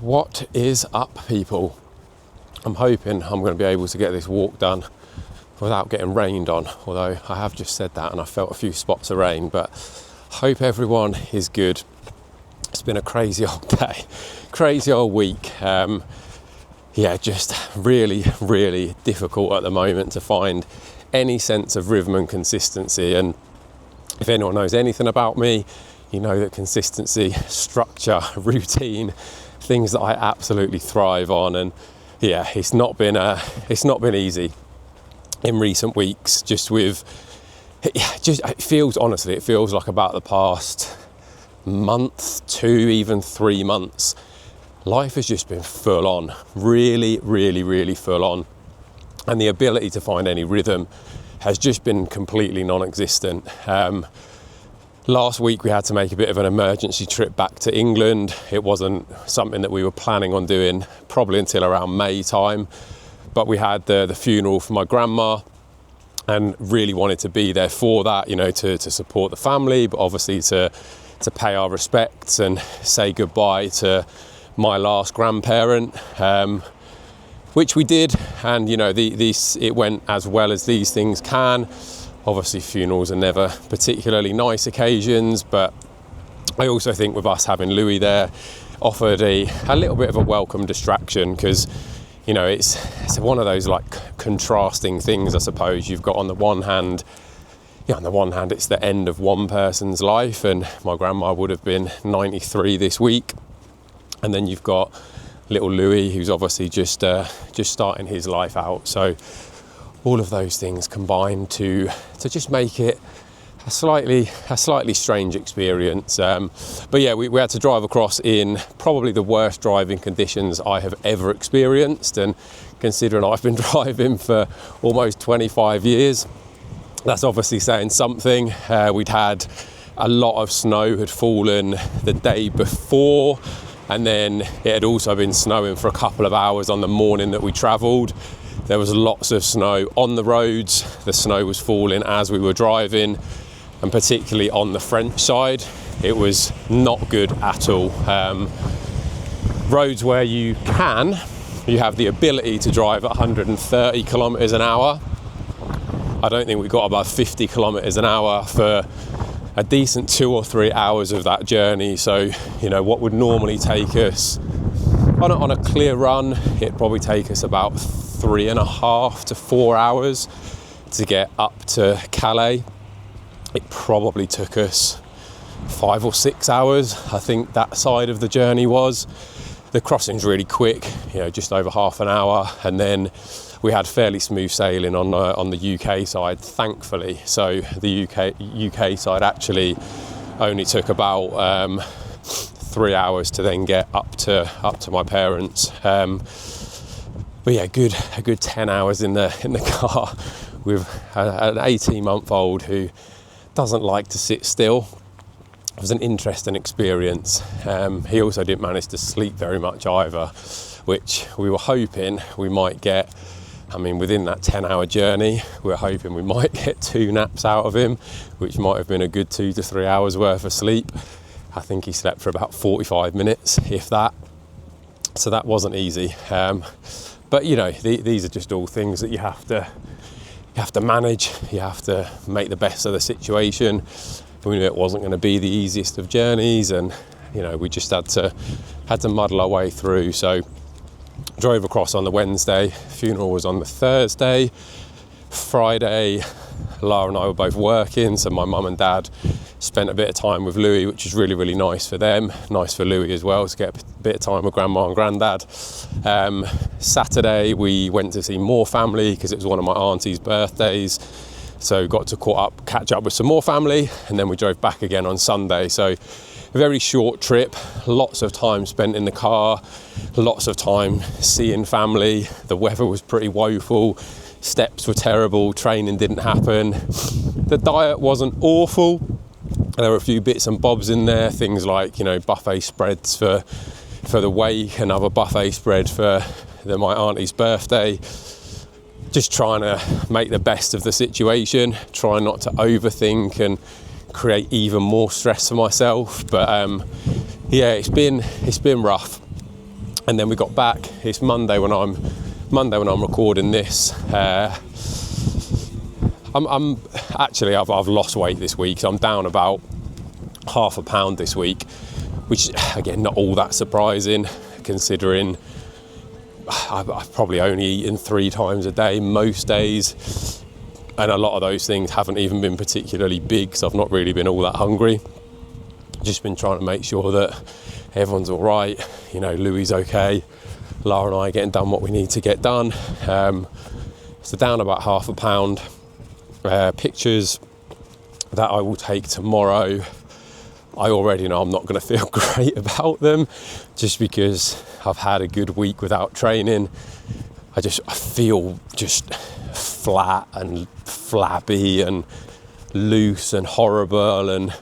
What is up, people? I'm hoping I'm going to be able to get this walk done without getting rained on, although I have just said that and I felt a few spots of rain, but hope everyone is good. It's been a crazy old day, crazy old week. Just really difficult at the moment to find any sense of rhythm and consistency. And if anyone knows anything about me, you know that consistency, structure, routine, things that I absolutely thrive on. And yeah, it's not been easy in recent weeks. It feels like about the past month, 2, even 3 months, life has just been full on, really full on. And the ability to find any rhythm has just been completely non-existent. Last week we had to make a bit of an emergency trip back to England. It wasn't something that we were planning on doing probably until around May time, but we had the funeral for my grandma and really wanted to be there for that, to support the family, but obviously to pay our respects and say goodbye to my last grandparent, which we did. And it went as well as these things can. Obviously funerals are never particularly nice occasions, but I also think with us having Louis there offered a little bit of a welcome distraction, because it's one of those like contrasting things, I suppose. You've got on the one hand it's the end of one person's life, and my grandma would have been 93 this week, and then you've got little Louis, who's obviously just starting his life out. So all of those things combined to just make it a slightly strange experience. But yeah, we had to drive across in probably the worst driving conditions I have ever experienced, and considering I've been driving for almost 25 years, that's obviously saying something. We'd had a lot of snow had fallen the day before, and then it had also been snowing for a couple of hours on the morning that we travelled. There was lots of snow on the roads. The snow was falling as we were driving, and particularly on the French side, it was not good at all. Roads where you have the ability to drive at 130 kilometres an hour. I don't think we got above 50 kilometres an hour for a decent 2 or 3 hours of that journey. So, what would normally take us on a clear run, it'd probably take us about 3.5 to 4 hours to get up to Calais. It probably took us 5 or 6 hours. I think that side of the journey was. The crossing's really quick, just over half an hour, and then we had fairly smooth sailing on the UK side, thankfully. So the UK side actually only took about 3 hours to then get up to my parents. But yeah, a good 10 hours in the car with an 18-month-old who doesn't like to sit still. It was an interesting experience. He also didn't manage to sleep very much either, which we were hoping we might get. Within that 10-hour journey, we were hoping we might get 2 naps out of him, which might have been a good 2 to 3 hours worth of sleep. I think he slept for about 45 minutes, if that. So that wasn't easy. But these are just all things that you have to manage. You have to make the best of the situation. We knew it wasn't going to be the easiest of journeys, and we just had to muddle our way through. So drove across on the Wednesday, funeral was on the Thursday. Friday, Lara and I were both working, so my mum and dad spent a bit of time with Louis, which is really nice for them, nice for Louis as well to get a bit of time with grandma and granddad. Saturday we went to see more family because it was one of my auntie's birthdays, so got to catch up with some more family, and then we drove back again on Sunday. So a very short trip, lots of time spent in the car, lots of time seeing family. The weather was pretty woeful, steps were terrible, training didn't happen. The diet wasn't awful. There were a few bits and bobs in there, things like buffet spreads for the wake, another buffet spread for my auntie's birthday. Just trying to make the best of the situation, trying not to overthink and create even more stress for myself. But it's been rough. And then we got back. It's Monday when I'm recording this. I've lost weight this week, so I'm down about half a pound this week, which again, not all that surprising considering I've probably only eaten 3 times a day most days, and a lot of those things haven't even been particularly big, so I've not really been all that hungry. Just been trying to make sure that everyone's all right, you know, Louis okay, Lara and I are getting done what we need to get done. So down about half a pound. Pictures that I will take tomorrow, I already know I'm not going to feel great about them, just because I've had a good week without training. I feel just flat and flabby and loose and horrible, and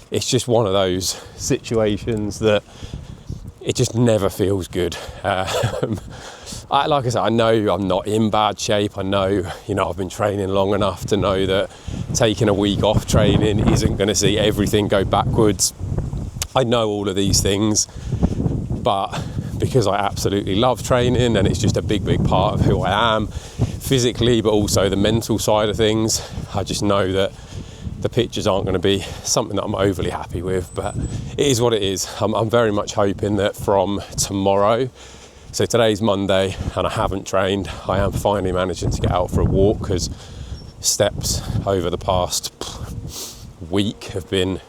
it's just one of those situations that it just never feels good. Like I said, I know I'm not in bad shape. I know, you know, I've been training long enough to know that taking a week off training isn't going to see everything go backwards. I know all of these things, but because I absolutely love training and it's just a big part of who I am physically, but also the mental side of things, I just know that the pictures aren't going to be something that I'm overly happy with, but it is what it is. I'm very much hoping that from tomorrow, so today's Monday and I haven't trained, I am finally managing to get out for a walk, because steps over the past week have been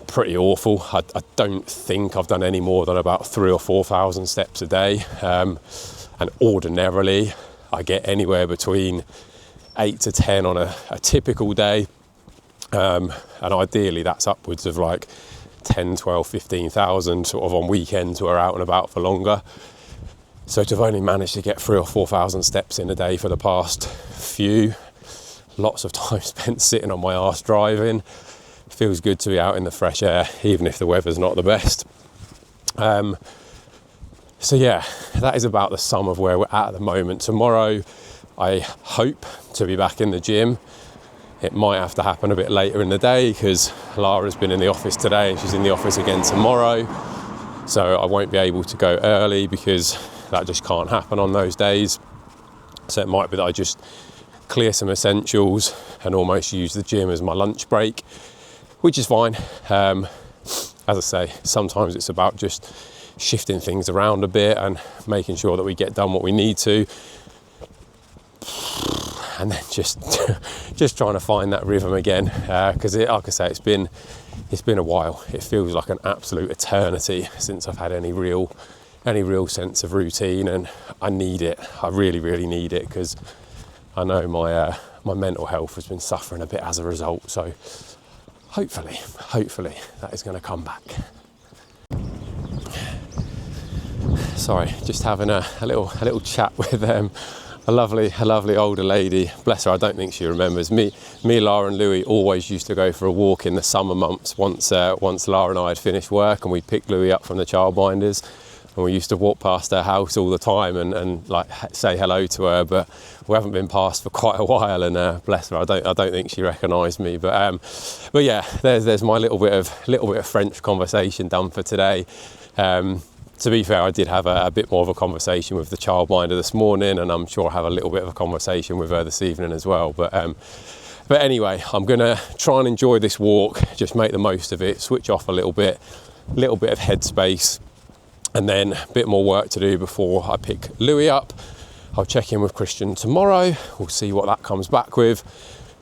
pretty awful. I don't think I've done any more than about 3,000 or 4,000 steps a day, and ordinarily I get anywhere between 8 to 10 on a typical day, and ideally that's upwards of like 10, 12, 15,000 sort of on weekends who are out and about for longer. So to have only managed to get 3,000 or 4,000 steps in a day for the past few, lots of time spent sitting on my arse driving. Feels good to be out in the fresh air, even if the weather's not the best. So yeah, that is about the sum of where we're at the moment. Tomorrow, I hope to be back in the gym. It might have to happen a bit later in the day, because Lara's been in the office today and she's in the office again tomorrow. So I won't be able to go early, because that just can't happen on those days. So it might be that I just clear some essentials and almost use the gym as my lunch break, which is fine. As I say, sometimes it's about just shifting things around a bit and making sure that we get done what we need to, and then just trying to find that rhythm again, because like I say, it's been a while. It feels like an absolute eternity since I've had any real sense of routine, and I need it. I really need it, because I know my mental health has been suffering a bit as a result. So hopefully that is going to come back. Sorry, just having a little chat with a lovely older lady. Bless her, I don't think she remembers me. Lara and Louis always used to go for a walk in the summer months once Lara and I had finished work, and we'd pick Louis up from the childminders, and we used to walk past her house all the time and like say hello to her, but we haven't been past for quite a while, and bless her, I don't think she recognised me. But yeah, there's my little bit of French conversation done for today. To be fair, I did have a bit more of a conversation with the childminder this morning, and I'm sure I'll have a little bit of a conversation with her this evening as well. But anyway, I'm going to try and enjoy this walk, just make the most of it, switch off a little bit of headspace, and then a bit more work to do before I pick Louis up. I'll check in with Christian tomorrow. We'll see what that comes back with.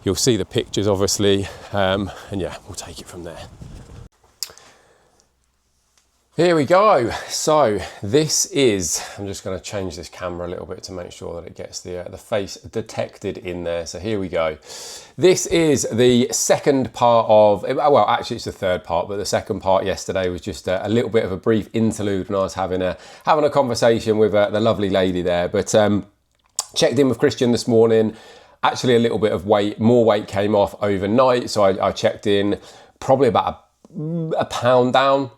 You'll see the pictures, obviously, and yeah, we'll take it from there. Here we go. So this is, I'm just going to change this camera a little bit to make sure that it gets the face detected in there. So here we go. This is the second part of, well, actually it's the third part, but the second part yesterday was just a little bit of a brief interlude when I was having a conversation with the lovely lady there. But checked in with Christian this morning. Actually a little bit of more weight came off overnight. So I checked in probably about a pound down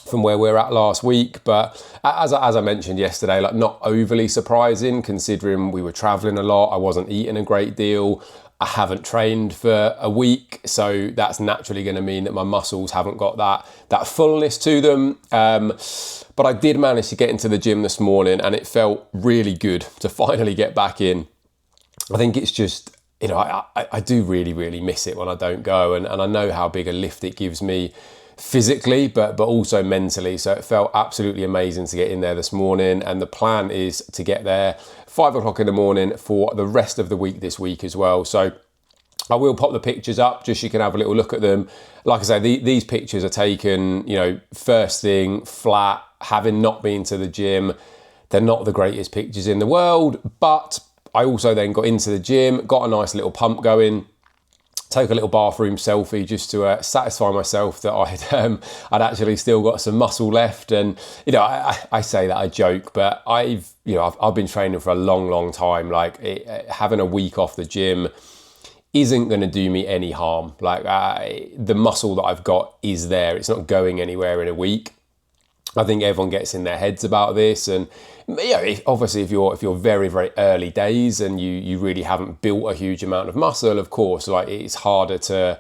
from where we were at last week, but as I mentioned yesterday, like not overly surprising considering we were traveling a lot. I wasn't eating a great deal. I haven't trained for a week, so that's naturally going to mean that my muscles haven't got that fullness to them. But I did manage to get into the gym this morning, and it felt really good to finally get back in. I think it's just, you know, I do really, really miss it when I don't go, and I know how big a lift it gives me physically, but also mentally. So it felt absolutely amazing to get in there this morning, and the plan is to get there 5 o'clock in the morning for the rest of the week this week as well. So I will pop the pictures up just so you can have a little look at them. Like I say, these pictures are taken, you know, first thing, flat, having not been to the gym. They're not the greatest pictures in the world, but I also then got into the gym, got a nice little pump going, take a little bathroom selfie just to satisfy myself that I'd actually still got some muscle left. And, you know, I say that I joke, but I've been training for a long, long time. Like having a week off the gym isn't going to do me any harm. Like the muscle that I've got is there. It's not going anywhere in a week. I think everyone gets in their heads about this, and obviously if you're very, very early days and you really haven't built a huge amount of muscle, of course, like it's harder to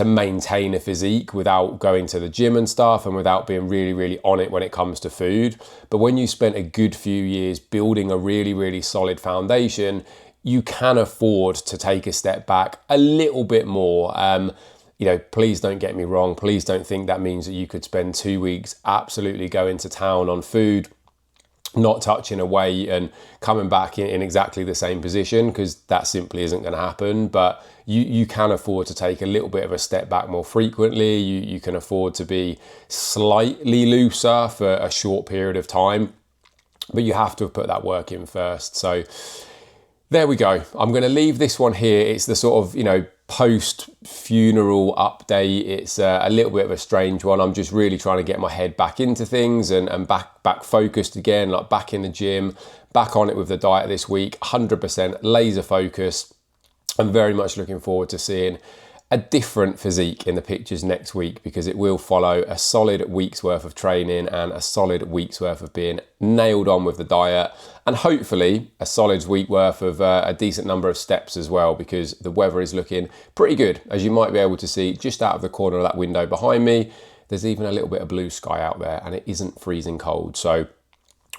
maintain a physique without going to the gym and stuff, and without being really, really on it when it comes to food. But when you spent a good few years building a really, really solid foundation, you can afford to take a step back a little bit more. You know, please don't get me wrong. Please don't think that means that you could spend 2 weeks absolutely going to town on food, not touching a weight and coming back in exactly the same position, because that simply isn't going to happen. But you can afford to take a little bit of a step back more frequently. You can afford to be slightly looser for a short period of time, but you have to put that work in first. So there we go. I'm going to leave this one here. It's the sort of, you know, post-funeral update. It's a little bit of a strange one. I'm just really trying to get my head back into things and back focused again, like back in the gym, back on it with the diet this week, 100% laser focus. I'm very much looking forward to seeing a different physique in the pictures next week, because it will follow a solid week's worth of training and a solid week's worth of being nailed on with the diet, and hopefully a solid week worth of a decent number of steps as well, because the weather is looking pretty good. As you might be able to see just out of the corner of that window behind me, there's even a little bit of blue sky out there, and it isn't freezing cold. So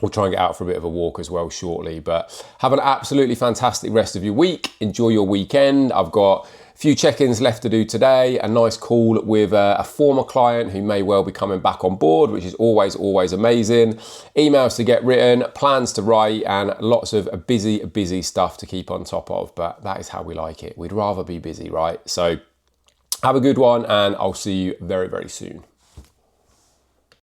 we'll try and get out for a bit of a walk as well shortly. But have an absolutely fantastic rest of your week. Enjoy your weekend. I've got a few check-ins left to do today, a nice call with a former client who may well be coming back on board, which is always, always amazing. Emails to get written, plans to write, and lots of busy stuff to keep on top of. But that is how we like it. We'd rather be busy, right? So have a good one, and I'll see you very, very soon.